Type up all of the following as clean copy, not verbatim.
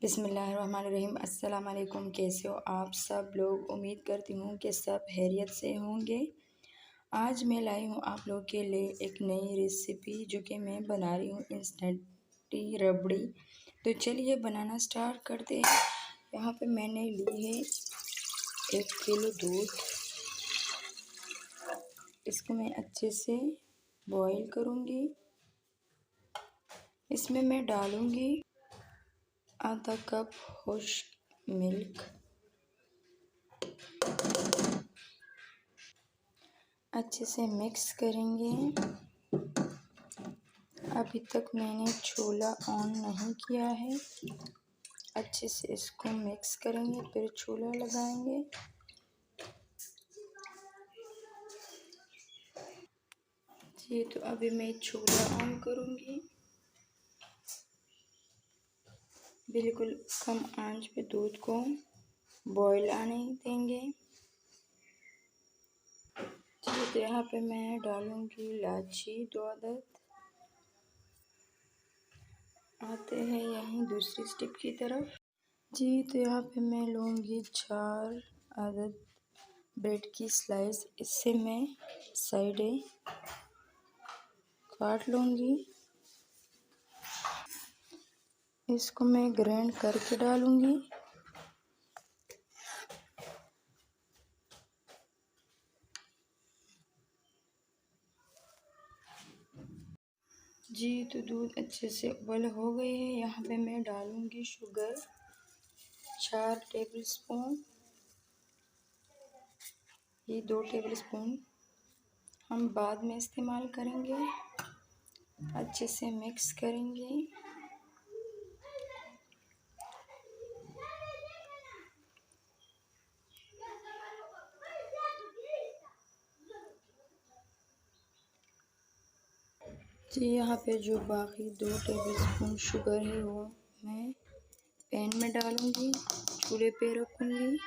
बिस्मिल्लाहिर्रहमानिर्रहीम। अस्सलाम वालेकुम। कैसे हो आप सब लोग? उम्मीद करती हूँ कि सब खैरियत से होंगे। आज मैं लाई हूँ आप लोगों के लिए एक नई रेसिपी जो कि मैं बना रही हूँ इंस्टेंट रबड़ी। तो चलिए बनाना स्टार्ट करते हैं। यहाँ पे मैंने ली है 1 किलो दूध। इसको मैं अच्छे से बॉईल करूँगी। इसमें मैं डालूँगी आधा कप खुश्क मिल्क। अच्छे से मिक्स करेंगे। अभी तक मैंने चूल्हा ऑन नहीं किया है। अच्छे से इसको मिक्स करेंगे, फिर चूल्हा लगाएंगे। जी तो अभी मैं चूल्हा ऑन करूँगी। बिल्कुल कम आंच पे दूध को बॉईल आने देंगे। जी तो यहाँ पे मैं डालूँगी इलायची 2 अदद। आते हैं यहीं दूसरी स्टेप की तरफ। जी तो यहाँ पे मैं लूँगी 4 अदद ब्रेड की स्लाइस। इससे मैं साइडें काट लूँगी। इसको मैं ग्राइंड करके डालूँगी। जी तो दूध अच्छे से उबल हो गई है। यहाँ पे मैं डालूँगी शुगर 4 टेबल स्पून। ये 2 टेबल स्पून हम बाद में इस्तेमाल करेंगे। अच्छे से मिक्स करेंगे। जी यहाँ पे जो बाकी 2 टेबल स्पून शुगर है वो मैं पैन में डालूँगी, चूल्हे पे रखूँगी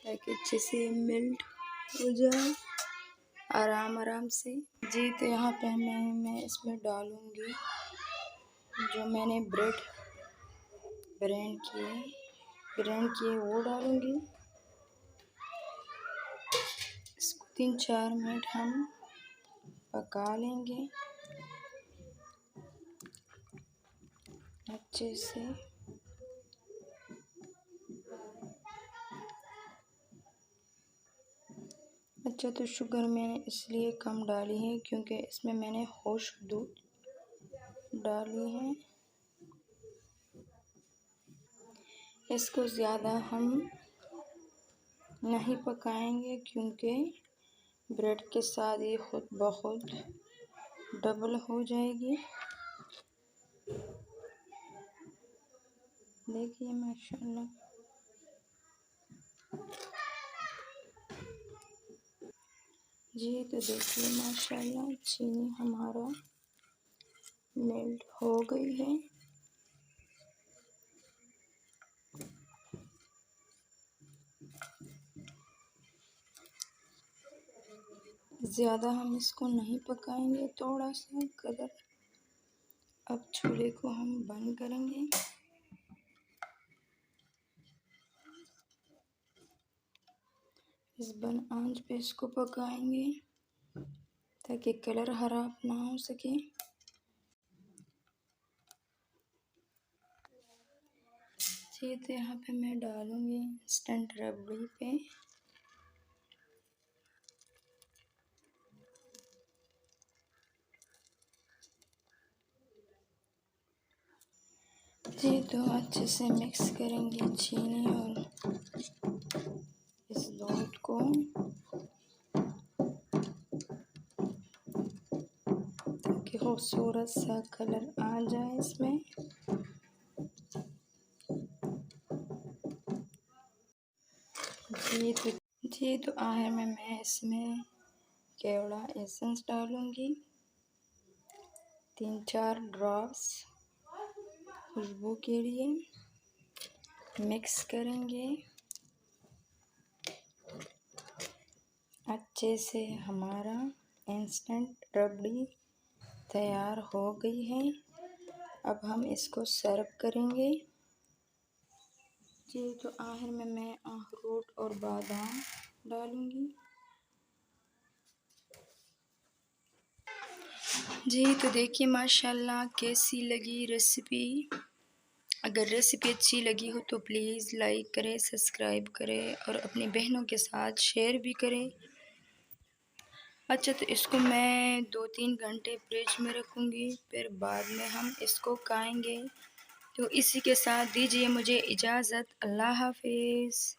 ताकि अच्छे से मेल्ट हो जाए आराम से। जी तो यहाँ पे मैं इसमें डालूँगी जो मैंने ब्रेड ग्राइंड किए वो डालूँगी। इसको 3-4 मिनट हम पका लेंगे अच्छे से। अच्छा तो शुगर मैंने इसलिए कम डाली है क्योंकि इसमें मैंने खुश्क दूध डाली है। इसको ज़्यादा हम नहीं पकाएंगे क्योंकि ब्रेड के साथ ये खुद ब खुद डबल हो जाएगी। देखिए माशाल्लाह। जी तो देखिए माशाल्लाह चीनी हमारा मेल्ट हो गई है। ज़्यादा हम इसको नहीं पकाएंगे, थोड़ा सा कलर। अब चूल्हे को हम बंद करेंगे। इस बंद आंच पे इसको पकाएंगे ताकि कलर खराब ना हो सके। जी तो यहाँ पे मैं डालूँगी इंस्टेंट रबड़ी पे। जी तो अच्छे से मिक्स करेंगे चीनी और इस दूध को। ताकि खूबसूरत सा कलर आ जाए इसमें। जी तो आखिर में मैं इसमें केवड़ा एसेंस डालूँगी 3-4 ड्रॉप्स खुशबू के लिए। मिक्स करेंगे अच्छे से। हमारा इंस्टेंट रबड़ी तैयार हो गई है। अब हम इसको सर्व करेंगे। जी तो आखिर में मैं अखरोट और बादाम डालूँगी। जी तो देखिए माशाल्लाह कैसी लगी रेसिपी। अगर रेसिपी अच्छी लगी हो तो प्लीज़ लाइक करें, सब्सक्राइब करें और अपनी बहनों के साथ शेयर भी करें। अच्छा तो इसको मैं 2-3 घंटे फ्रिज में रखूँगी, फिर बाद में हम इसको खाएँगे। तो इसी के साथ दीजिए मुझे इजाज़त। अल्लाह हाफ़िज़।